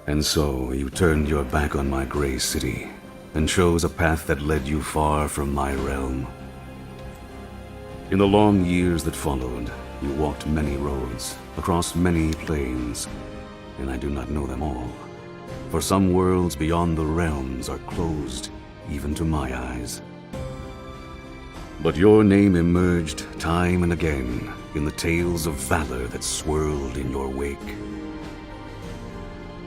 And so you turned your back on my gray city and chose a path that led you far from my realm. In the long years that followed, you walked many roads, across many plains, and I do not know them all. For some worlds beyond the realms are closed even to my eyes. But your name emerged time and again in the tales of valor that swirled in your wake.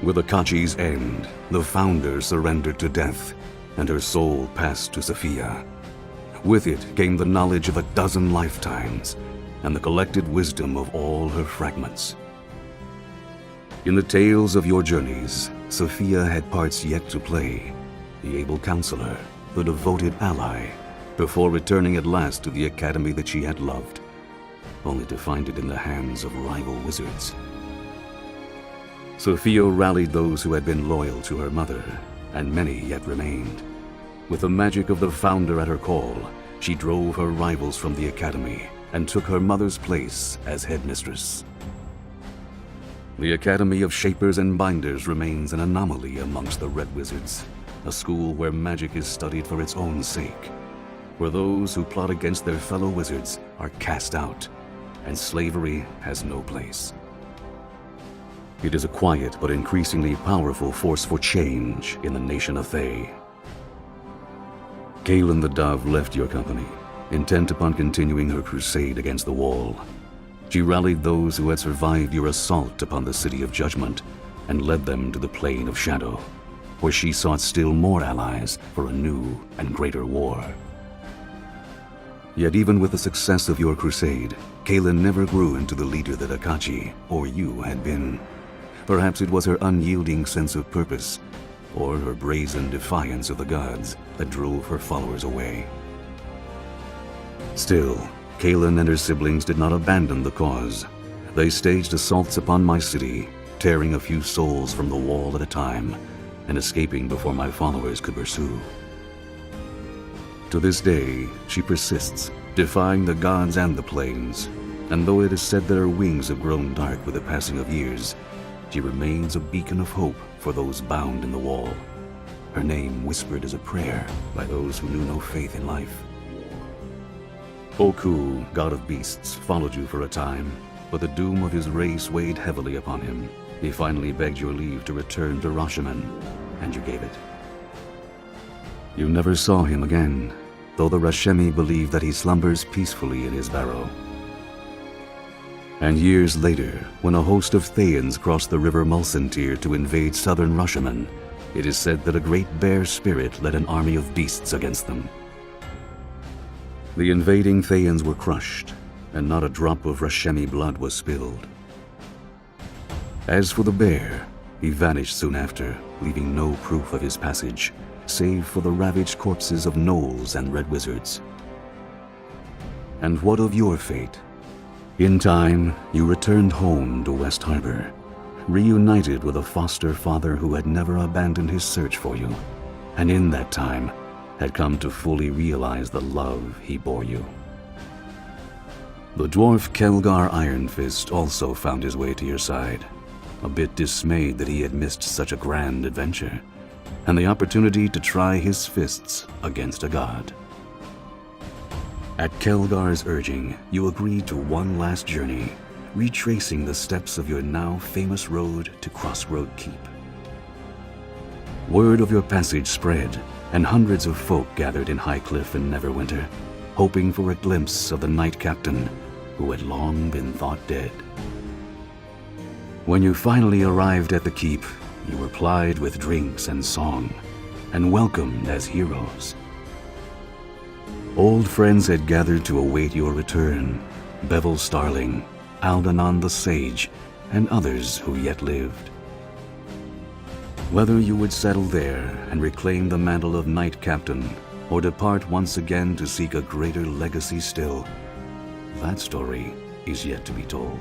With Akachi's end, the founder surrendered to death, and her soul passed to Sophia. With it came the knowledge of 12 lifetimes, and the collected wisdom of all her fragments. In the tales of your journeys, Sophia had parts yet to play, the able counselor, the devoted ally, before returning at last to the academy that she had loved, only to find it in the hands of rival wizards. Sophia rallied those who had been loyal to her mother, and many yet remained. With the magic of the founder at her call, she drove her rivals from the academy and took her mother's place as headmistress. The Academy of Shapers and Binders remains an anomaly amongst the Red Wizards, a school where magic is studied for its own sake, where those who plot against their fellow wizards are cast out, and slavery has no place. It is a quiet but increasingly powerful force for change in the nation of Thay. Kaelin the Dove left your company, intent upon continuing her crusade against the Wall. She rallied those who had survived your assault upon the City of Judgment and led them to the Plane of Shadow, where she sought still more allies for a new and greater war. Yet even with the success of your crusade, Kaelin never grew into the leader that Akachi, or you, had been. Perhaps it was her unyielding sense of purpose, or her brazen defiance of the gods that drove her followers away. Still, Kaelin and her siblings did not abandon the cause. They staged assaults upon my city, tearing a few souls from the Wall at a time, and escaping before my followers could pursue. To this day, she persists, defying the gods and the plains, and though it is said that her wings have grown dark with the passing of years, she remains a beacon of hope for those bound in the Wall, her name whispered as a prayer by those who knew no faith in life. Oku, god of beasts, followed you for a time, but the doom of his race weighed heavily upon him. He finally begged your leave to return to Rashomon, and you gave it. You never saw him again, though the Rashemi believe that he slumbers peacefully in his barrow. And years later, when a host of Thayans crossed the river Mulcentir to invade southern Rashomon, it is said that a great bear spirit led an army of beasts against them. The invading Thayans were crushed, and not a drop of Rashemi blood was spilled. As for the bear, he vanished soon after, leaving no proof of his passage, save for the ravaged corpses of gnolls and red wizards. And what of your fate? In time, you returned home to West Harbor, reunited with a foster father who had never abandoned his search for you, and in that time had come to fully realize the love he bore you. The dwarf Kelgar Ironfist also found his way to your side, a bit dismayed that he had missed such a grand adventure, and the opportunity to try his fists against a god. At Kelgar's urging, you agreed to one last journey, retracing the steps of your now famous road to Crossroad Keep. Word of your passage spread, and hundreds of folk gathered in Highcliff and Neverwinter, hoping for a glimpse of the Knight Captain who had long been thought dead. When you finally arrived at the keep, you were plied with drinks and song, and welcomed as heroes. Old friends had gathered to await your return, Bevel Starling, Aldanon the Sage, and others who yet lived. Whether you would settle there and reclaim the mantle of Knight Captain, or depart once again to seek a greater legacy still, that story is yet to be told.